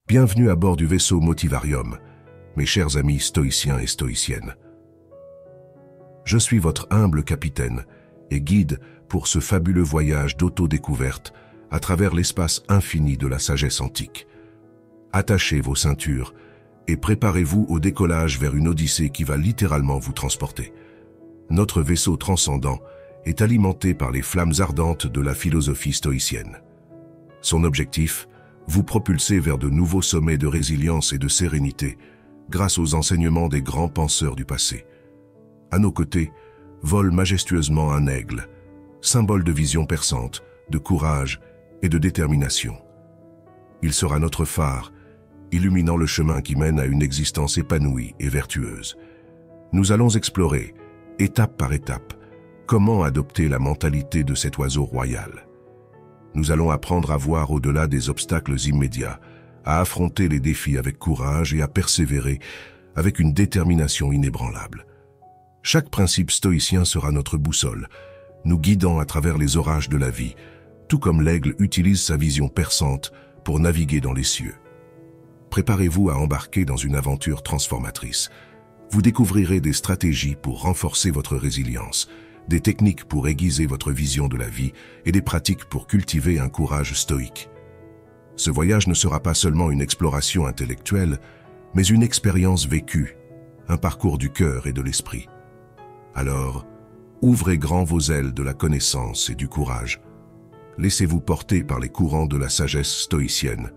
Bienvenue à bord du vaisseau Motivarium, mes chers amis stoïciens et stoïciennes. Je suis votre humble capitaine et guide pour ce fabuleux voyage d'autodécouverte à travers l'espace infini de la sagesse antique. Attachez vos ceintures et préparez-vous au décollage vers une odyssée qui va littéralement vous transporter. Notre vaisseau transcendant est alimenté par les flammes ardentes de la philosophie stoïcienne. Son objectif, vous propulser vers de nouveaux sommets de résilience et de sérénité grâce aux enseignements des grands penseurs du passé. À nos côtés, vole majestueusement un aigle, symbole de vision perçante, de courage et de détermination. Il sera notre phare, illuminant le chemin qui mène à une existence épanouie et vertueuse. Nous allons explorer, étape par étape, comment adopter la mentalité de cet oiseau royal. Nous allons apprendre à voir au-delà des obstacles immédiats, à affronter les défis avec courage et à persévérer avec une détermination inébranlable. Chaque principe stoïcien sera notre boussole, nous guidant à travers les orages de la vie, tout comme l'aigle utilise sa vision perçante pour naviguer dans les cieux. Préparez-vous à embarquer dans une aventure transformatrice. Vous découvrirez des stratégies pour renforcer votre résilience, des techniques pour aiguiser votre vision de la vie et des pratiques pour cultiver un courage stoïque. Ce voyage ne sera pas seulement une exploration intellectuelle, mais une expérience vécue, un parcours du cœur et de l'esprit. Alors, ouvrez grand vos ailes de la connaissance et du courage. Laissez-vous porter par les courants de la sagesse stoïcienne.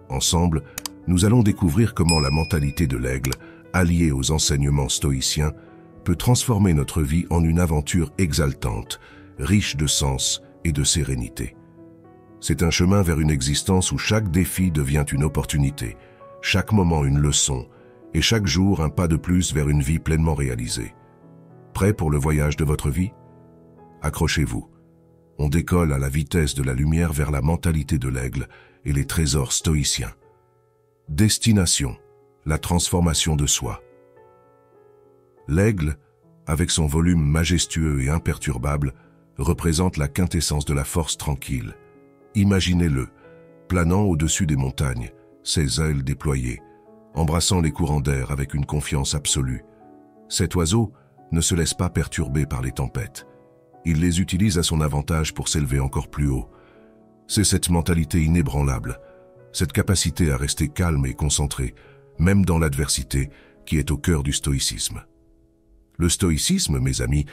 Ensemble, nous allons découvrir comment la mentalité de l'aigle, alliée aux enseignements stoïciens, peut transformer notre vie en une aventure exaltante, riche de sens et de sérénité. C'est un chemin vers une existence où chaque défi devient une opportunité, chaque moment une leçon, et chaque jour un pas de plus vers une vie pleinement réalisée. Prêt pour le voyage de votre vie? Accrochez-vous. On décolle à la vitesse de la lumière vers la mentalité de l'aigle et les trésors stoïciens. Destination, la transformation de soi. L'aigle, avec son volume majestueux et imperturbable, représente la quintessence de la force tranquille. Imaginez-le, planant au-dessus des montagnes, ses ailes déployées, embrassant les courants d'air avec une confiance absolue. Cet oiseau ne se laisse pas perturber par les tempêtes. Il les utilise à son avantage pour s'élever encore plus haut. C'est cette mentalité inébranlable, cette capacité à rester calme et concentré, même dans l'adversité, qui est au cœur du stoïcisme. Le stoïcisme, mes amis,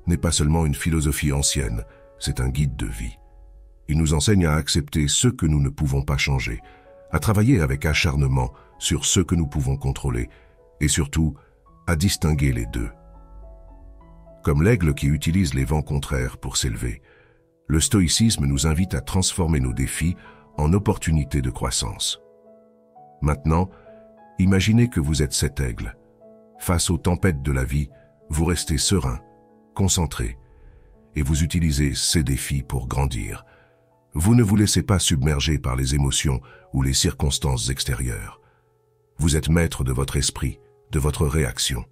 n'est pas seulement une philosophie ancienne, c'est un guide de vie. Il nous enseigne à accepter ce que nous ne pouvons pas changer, à travailler avec acharnement sur ce que nous pouvons contrôler, et surtout, à distinguer les deux. Comme l'aigle qui utilise les vents contraires pour s'élever, le stoïcisme nous invite à transformer nos défis en opportunités de croissance. Maintenant, imaginez que vous êtes cet aigle. Face aux tempêtes de la vie, vous restez serein, concentré, et vous utilisez ces défis pour grandir. Vous ne vous laissez pas submerger par les émotions ou les circonstances extérieures. Vous êtes maître de votre esprit, de votre réaction.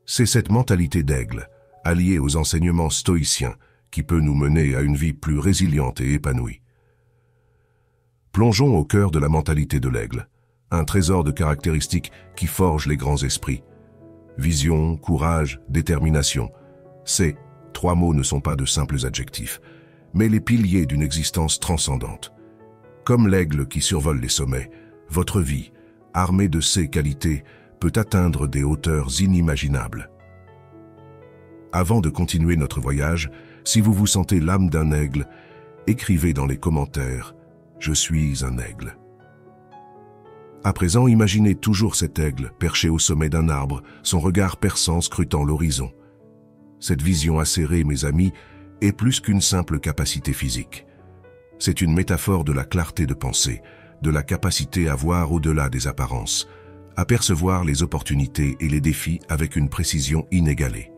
C'est cette mentalité d'aigle, alliée aux enseignements stoïciens, qui peut nous mener à une vie plus résiliente et épanouie. Plongeons au cœur de la mentalité de l'aigle, un trésor de caractéristiques qui forge les grands esprits. Vision, courage, détermination. Ces trois mots ne sont pas de simples adjectifs, mais les piliers d'une existence transcendante. Comme l'aigle qui survole les sommets, votre vie, armée de ces qualités, peut atteindre des hauteurs inimaginables. Avant de continuer notre voyage, si vous vous sentez l'âme d'un aigle, écrivez dans les commentaires « Je suis un aigle ». À présent, imaginez toujours cet aigle perché au sommet d'un arbre, son regard perçant scrutant l'horizon. Cette vision acérée, mes amis, est plus qu'une simple capacité physique. C'est une métaphore de la clarté de pensée, de la capacité à voir au-delà des apparences, à percevoir les opportunités et les défis avec une précision inégalée.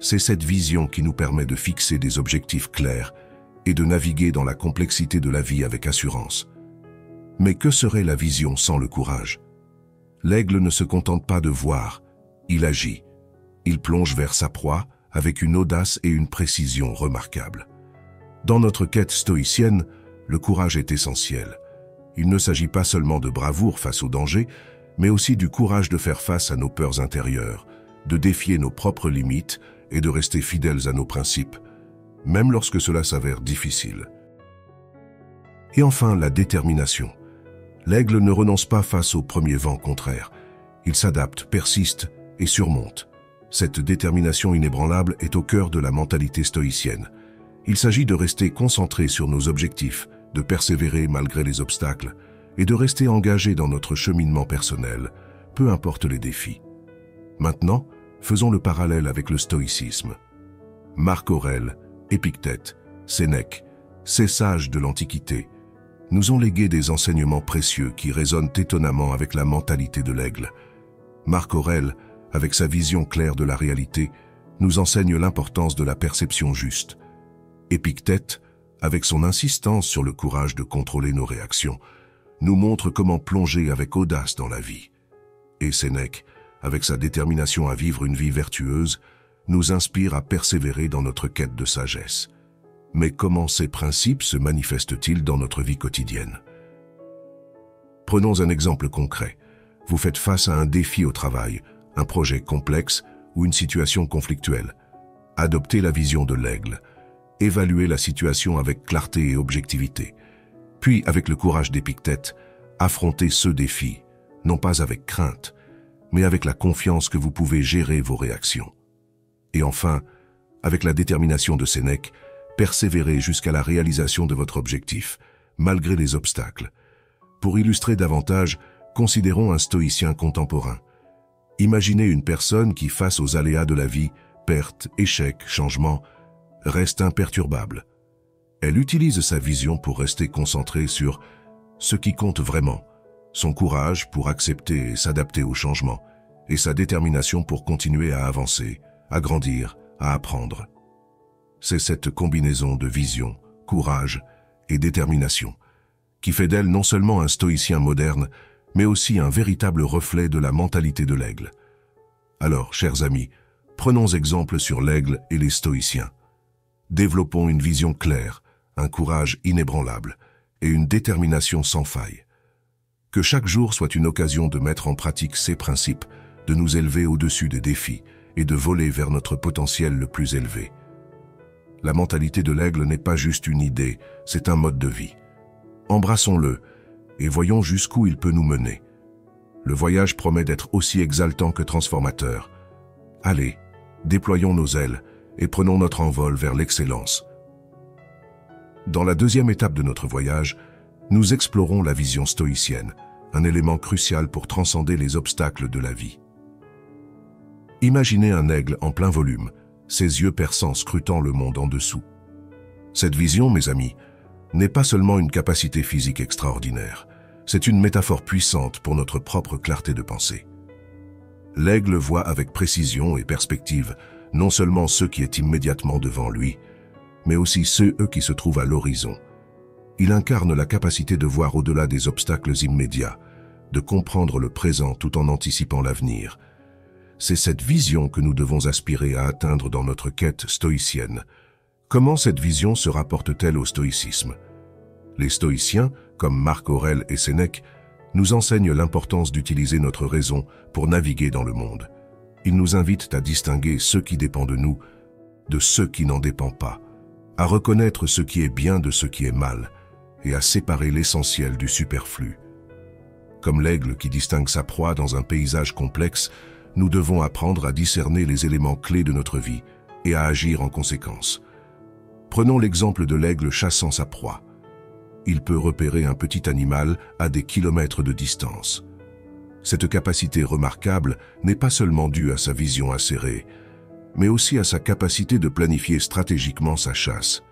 C'est cette vision qui nous permet de fixer des objectifs clairs et de naviguer dans la complexité de la vie avec assurance. Mais que serait la vision sans le courage? L'aigle ne se contente pas de voir, il agit. Il plonge vers sa proie avec une audace et une précision remarquables. Dans notre quête stoïcienne, le courage est essentiel. Il ne s'agit pas seulement de bravoure face au danger, mais aussi du courage de faire face à nos peurs intérieures, de défier nos propres limites et de rester fidèles à nos principes, même lorsque cela s'avère difficile. Et enfin, la détermination. L'aigle ne renonce pas face au premier vent contraire. Il s'adapte, persiste et surmonte. Cette détermination inébranlable est au cœur de la mentalité stoïcienne. Il s'agit de rester concentré sur nos objectifs, de persévérer malgré les obstacles et de rester engagé dans notre cheminement personnel, peu importe les défis. Maintenant, faisons le parallèle avec le stoïcisme. Marc Aurèle, Épictète, Sénèque, ces sages de l'Antiquité, nous ont légué des enseignements précieux qui résonnent étonnamment avec la mentalité de l'aigle. Marc Aurèle, avec sa vision claire de la réalité, nous enseigne l'importance de la perception juste. Épictète, avec son insistance sur le courage de contrôler nos réactions, nous montre comment plonger avec audace dans la vie. Et Sénèque, avec sa détermination à vivre une vie vertueuse, nous inspire à persévérer dans notre quête de sagesse. Mais comment ces principes se manifestent-ils dans notre vie quotidienne? Prenons un exemple concret. Vous faites face à un défi au travail, un projet complexe ou une situation conflictuelle. Adoptez la vision de l'aigle. Évaluez la situation avec clarté et objectivité. Puis, avec le courage d'Épictète, affrontez ce défi, non pas avec crainte, mais avec la confiance que vous pouvez gérer vos réactions. Et enfin, avec la détermination de Sénèque, persévérez jusqu'à la réalisation de votre objectif, malgré les obstacles. Pour illustrer davantage, considérons un stoïcien contemporain. Imaginez une personne qui, face aux aléas de la vie, pertes, échecs, changements, reste imperturbable. Elle utilise sa vision pour rester concentrée sur ce qui compte vraiment, son courage pour accepter et s'adapter aux changements, et sa détermination pour continuer à avancer, à grandir, à apprendre. C'est cette combinaison de vision, courage et détermination qui fait d'elle non seulement un stoïcien moderne, mais aussi un véritable reflet de la mentalité de l'aigle. Alors, chers amis, prenons exemple sur l'aigle et les stoïciens. Développons une vision claire, un courage inébranlable et une détermination sans faille. Que chaque jour soit une occasion de mettre en pratique ces principes, de nous élever au-dessus des défis et de voler vers notre potentiel le plus élevé. La mentalité de l'aigle n'est pas juste une idée, c'est un mode de vie. Embrassons-le et voyons jusqu'où il peut nous mener. Le voyage promet d'être aussi exaltant que transformateur. Allez, déployons nos ailes et prenons notre envol vers l'excellence. Dans la deuxième étape de notre voyage, nous explorons la vision stoïcienne, un élément crucial pour transcender les obstacles de la vie. Imaginez un aigle en plein volume, ses yeux perçants scrutant le monde en dessous. Cette vision, mes amis, n'est pas seulement une capacité physique extraordinaire, c'est une métaphore puissante pour notre propre clarté de pensée. L'aigle voit avec précision et perspective non seulement ce qui est immédiatement devant lui, mais aussi ceux qui se trouvent à l'horizon. Il incarne la capacité de voir au-delà des obstacles immédiats, de comprendre le présent tout en anticipant l'avenir. C'est cette vision que nous devons aspirer à atteindre dans notre quête stoïcienne. Comment cette vision se rapporte-t-elle au stoïcisme? Les stoïciens, comme Marc Aurèle et Sénèque, nous enseignent l'importance d'utiliser notre raison pour naviguer dans le monde. Ils nous invitent à distinguer ce qui dépend de nous de ce qui n'en dépend pas, à reconnaître ce qui est bien de ce qui est mal, et à séparer l'essentiel du superflu. Comme l'aigle qui distingue sa proie dans un paysage complexe, nous devons apprendre à discerner les éléments clés de notre vie et à agir en conséquence. Prenons l'exemple de l'aigle chassant sa proie. Il peut repérer un petit animal à des kilomètres de distance. Cette capacité remarquable n'est pas seulement due à sa vision acérée, mais aussi à sa capacité de planifier stratégiquement sa chasse.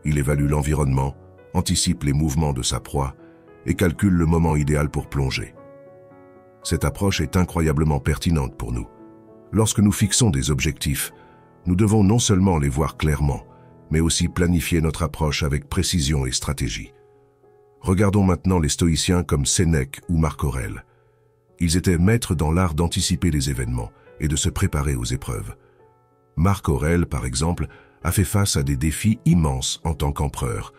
Il évalue l'environnement, anticipe les mouvements de sa proie et calcule le moment idéal pour plonger. Cette approche est incroyablement pertinente pour nous. Lorsque nous fixons des objectifs, nous devons non seulement les voir clairement, mais aussi planifier notre approche avec précision et stratégie. Regardons maintenant les stoïciens comme Sénèque ou Marc Aurèle. Ils étaient maîtres dans l'art d'anticiper les événements et de se préparer aux épreuves. Marc Aurèle, par exemple, a fait face à des défis immenses en tant qu'empereur,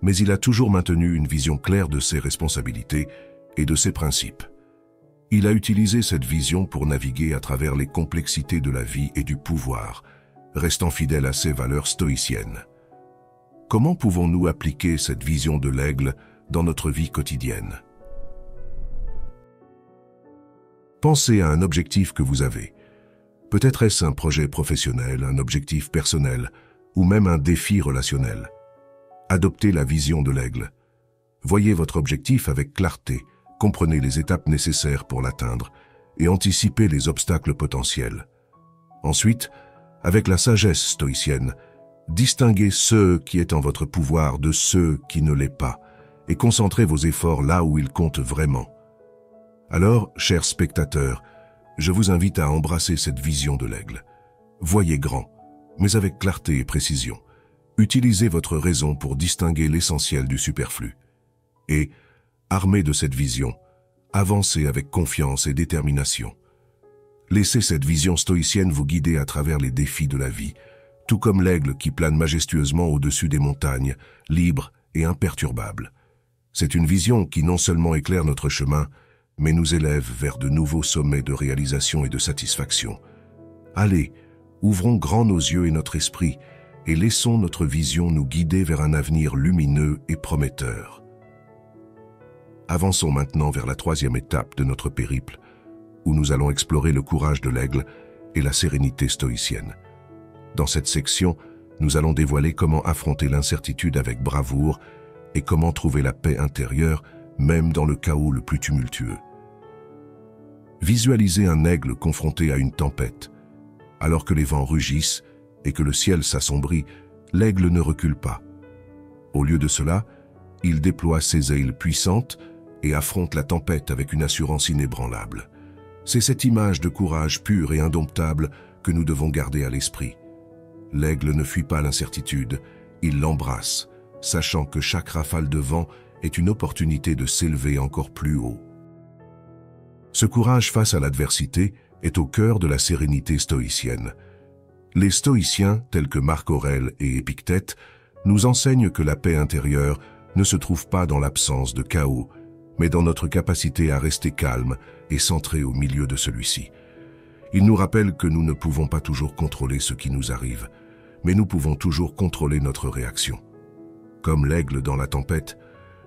mais il a toujours maintenu une vision claire de ses responsabilités et de ses principes. Il a utilisé cette vision pour naviguer à travers les complexités de la vie et du pouvoir, restant fidèle à ses valeurs stoïciennes. Comment pouvons-nous appliquer cette vision de l'aigle dans notre vie quotidienne? Pensez à un objectif que vous avez. Peut-être est-ce un projet professionnel, un objectif personnel, ou même un défi relationnel. Adoptez la vision de l'aigle. Voyez votre objectif avec clarté, comprenez les étapes nécessaires pour l'atteindre et anticipez les obstacles potentiels. Ensuite, avec la sagesse stoïcienne, distinguez ce qui est en votre pouvoir de ce qui ne l'est pas et concentrez vos efforts là où ils comptent vraiment. Alors, chers spectateurs, je vous invite à embrasser cette vision de l'aigle. Voyez grand, mais avec clarté et précision. Utilisez votre raison pour distinguer l'essentiel du superflu. Et, armé de cette vision, avancez avec confiance et détermination. Laissez cette vision stoïcienne vous guider à travers les défis de la vie, tout comme l'aigle qui plane majestueusement au-dessus des montagnes, libre et imperturbable. C'est une vision qui non seulement éclaire notre chemin, mais nous élève vers de nouveaux sommets de réalisation et de satisfaction. Allez, ouvrons grand nos yeux et notre esprit, et laissons notre vision nous guider vers un avenir lumineux et prometteur. Avançons maintenant vers la troisième étape de notre périple, où nous allons explorer le courage de l'aigle et la sérénité stoïcienne. Dans cette section, nous allons dévoiler comment affronter l'incertitude avec bravoure et comment trouver la paix intérieure, même dans le chaos le plus tumultueux. Visualisez un aigle confronté à une tempête. Alors que les vents rugissent et que le ciel s'assombrit, l'aigle ne recule pas. Au lieu de cela, il déploie ses ailes puissantes et affronte la tempête avec une assurance inébranlable. C'est cette image de courage pur et indomptable que nous devons garder à l'esprit. L'aigle ne fuit pas l'incertitude, il l'embrasse, sachant que chaque rafale de vent est une opportunité de s'élever encore plus haut. Ce courage face à l'adversité est au cœur de la sérénité stoïcienne. Les stoïciens, tels que Marc Aurèle et Épictète, nous enseignent que la paix intérieure ne se trouve pas dans l'absence de chaos, mais dans notre capacité à rester calme et centré au milieu de celui-ci. Ils nous rappellent que nous ne pouvons pas toujours contrôler ce qui nous arrive, mais nous pouvons toujours contrôler notre réaction. Comme l'aigle dans la tempête,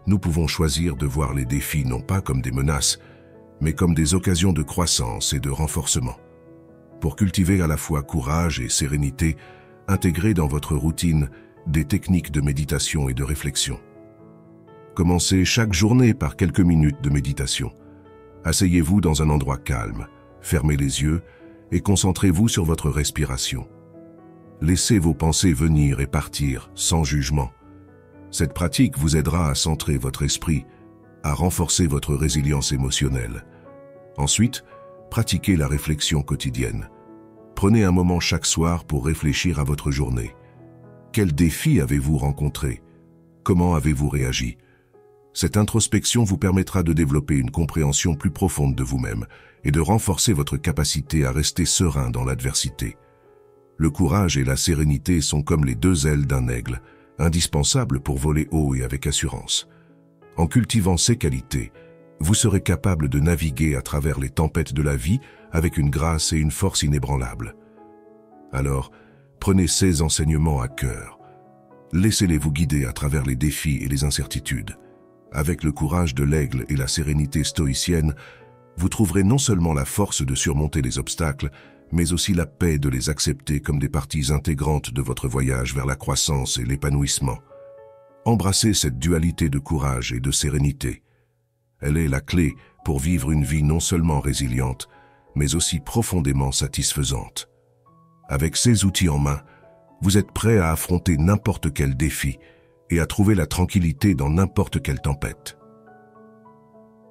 nous pouvons choisir de voir les défis non pas comme des menaces, mais comme des occasions de croissance et de renforcement. Pour cultiver à la fois courage et sérénité, intégrez dans votre routine des techniques de méditation et de réflexion. Commencez chaque journée par quelques minutes de méditation. Asseyez-vous dans un endroit calme, fermez les yeux et concentrez-vous sur votre respiration. Laissez vos pensées venir et partir sans jugement. Cette pratique vous aidera à centrer votre esprit, à renforcer votre résilience émotionnelle. Ensuite, pratiquez la réflexion quotidienne. Prenez un moment chaque soir pour réfléchir à votre journée. Quels défis avez-vous rencontrés? Comment avez-vous réagi? Cette introspection vous permettra de développer une compréhension plus profonde de vous-même et de renforcer votre capacité à rester serein dans l'adversité. Le courage et la sérénité sont comme les deux ailes d'un aigle, indispensables pour voler haut et avec assurance. En cultivant ces qualités, vous serez capable de naviguer à travers les tempêtes de la vie avec une grâce et une force inébranlables. Alors, prenez ces enseignements à cœur. Laissez-les vous guider à travers les défis et les incertitudes. Avec le courage de l'aigle et la sérénité stoïcienne, vous trouverez non seulement la force de surmonter les obstacles, mais aussi la paix de les accepter comme des parties intégrantes de votre voyage vers la croissance et l'épanouissement. Embrassez cette dualité de courage et de sérénité. Elle est la clé pour vivre une vie non seulement résiliente, mais aussi profondément satisfaisante. Avec ces outils en main, vous êtes prêt à affronter n'importe quel défi et à trouver la tranquillité dans n'importe quelle tempête.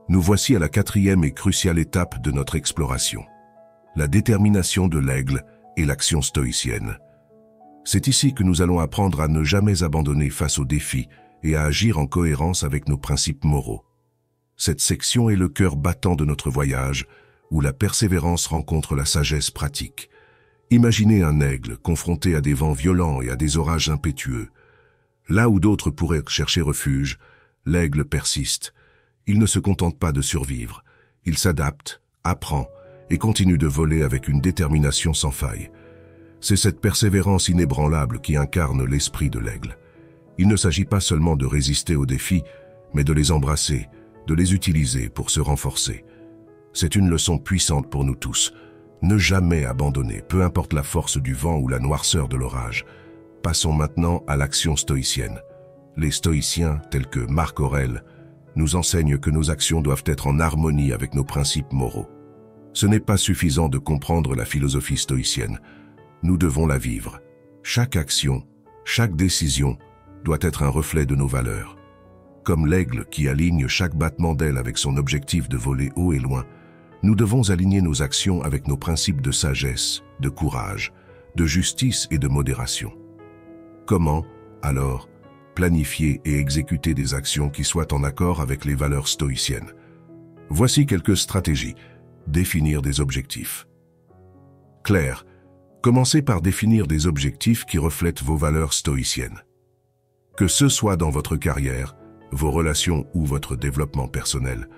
Nous voici à la quatrième et cruciale étape de notre exploration. La détermination de l'aigle et l'action stoïcienne. C'est ici que nous allons apprendre à ne jamais abandonner face aux défis et à agir en cohérence avec nos principes moraux. Cette section est le cœur battant de notre voyage, où la persévérance rencontre la sagesse pratique. Imaginez un aigle confronté à des vents violents et à des orages impétueux. Là où d'autres pourraient chercher refuge, l'aigle persiste. Il ne se contente pas de survivre. Il s'adapte, apprend et continue de voler avec une détermination sans faille. C'est cette persévérance inébranlable qui incarne l'esprit de l'aigle. Il ne s'agit pas seulement de résister aux défis, mais de les embrasser, de les utiliser pour se renforcer. C'est une leçon puissante pour nous tous. Ne jamais abandonner, peu importe la force du vent ou la noirceur de l'orage. Passons maintenant à l'action stoïcienne. Les stoïciens, tels que Marc Aurèle, nous enseignent que nos actions doivent être en harmonie avec nos principes moraux. Ce n'est pas suffisant de comprendre la philosophie stoïcienne. Nous devons la vivre. Chaque action, chaque décision doit être un reflet de nos valeurs. Comme l'aigle qui aligne chaque battement d'aile avec son objectif de voler haut et loin, nous devons aligner nos actions avec nos principes de sagesse, de courage, de justice et de modération. Comment, alors, planifier et exécuter des actions qui soient en accord avec les valeurs stoïciennes? Voici quelques stratégies. Définir des objectifs. Claire, commencez par définir des objectifs qui reflètent vos valeurs stoïciennes. Que ce soit dans votre carrière, vos relations ou votre développement personnel,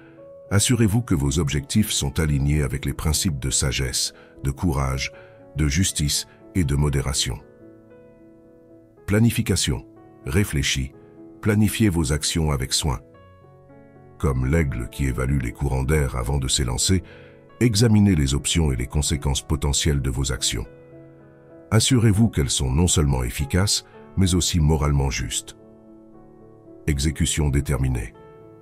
assurez-vous que vos objectifs sont alignés avec les principes de sagesse, de courage, de justice et de modération. Planification. Réfléchis, planifiez vos actions avec soin. Comme l'aigle qui évalue les courants d'air avant de s'élancer, examinez les options et les conséquences potentielles de vos actions. Assurez-vous qu'elles sont non seulement efficaces, mais aussi moralement justes. Exécution déterminée.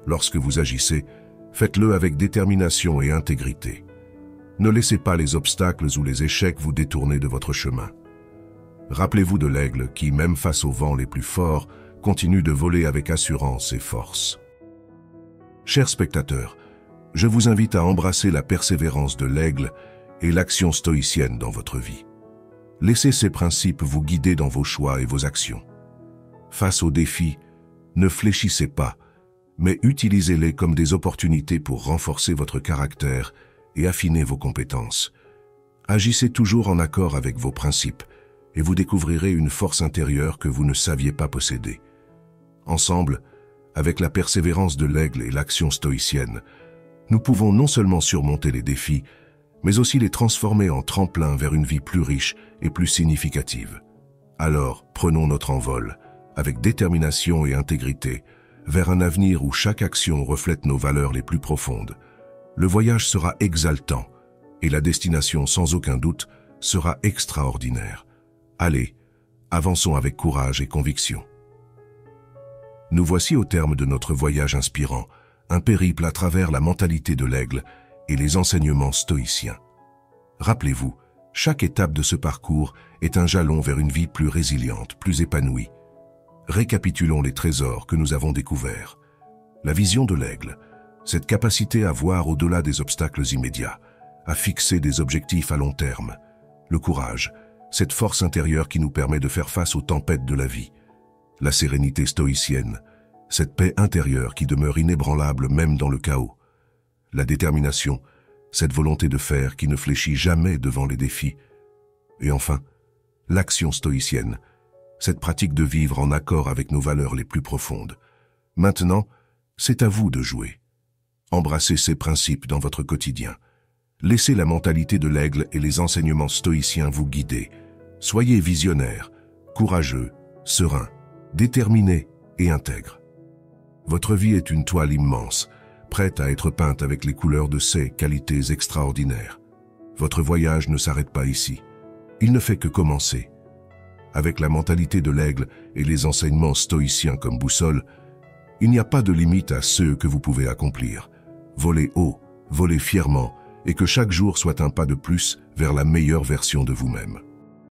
Lorsque vous agissez, faites-le avec détermination et intégrité. Ne laissez pas les obstacles ou les échecs vous détourner de votre chemin. Rappelez-vous de l'aigle qui, même face aux vents les plus forts, continue de voler avec assurance et force. Chers spectateurs, je vous invite à embrasser la persévérance de l'aigle et l'action stoïcienne dans votre vie. Laissez ces principes vous guider dans vos choix et vos actions. Face aux défis, ne fléchissez pas, mais utilisez-les comme des opportunités pour renforcer votre caractère et affiner vos compétences. Agissez toujours en accord avec vos principes et vous découvrirez une force intérieure que vous ne saviez pas posséder. Ensemble, avec la persévérance de l'aigle et l'action stoïcienne, nous pouvons non seulement surmonter les défis, mais aussi les transformer en tremplin vers une vie plus riche et plus significative. Alors, prenons notre envol, avec détermination et intégrité, vers un avenir où chaque action reflète nos valeurs les plus profondes. Le voyage sera exaltant, et la destination, sans aucun doute, sera extraordinaire. Allez, avançons avec courage et conviction. Nous voici au terme de notre voyage inspirant, un périple à travers la mentalité de l'aigle et les enseignements stoïciens. Rappelez-vous, chaque étape de ce parcours est un jalon vers une vie plus résiliente, plus épanouie. Récapitulons les trésors que nous avons découverts. La vision de l'aigle, cette capacité à voir au-delà des obstacles immédiats, à fixer des objectifs à long terme. Le courage, cette force intérieure qui nous permet de faire face aux tempêtes de la vie. La sérénité stoïcienne, cette paix intérieure qui demeure inébranlable même dans le chaos. La détermination, cette volonté de faire qui ne fléchit jamais devant les défis. Et enfin, l'action stoïcienne, cette pratique de vivre en accord avec nos valeurs les plus profondes. Maintenant, c'est à vous de jouer. Embrassez ces principes dans votre quotidien. Laissez la mentalité de l'aigle et les enseignements stoïciens vous guider. Soyez visionnaire, courageux, serein, déterminé et intègre. Votre vie est une toile immense, prête à être peinte avec les couleurs de ces qualités extraordinaires. Votre voyage ne s'arrête pas ici. Il ne fait que commencer. Avec la mentalité de l'aigle et les enseignements stoïciens comme boussole, il n'y a pas de limite à ce que vous pouvez accomplir. Volez haut, volez fièrement, et que chaque jour soit un pas de plus vers la meilleure version de vous-même.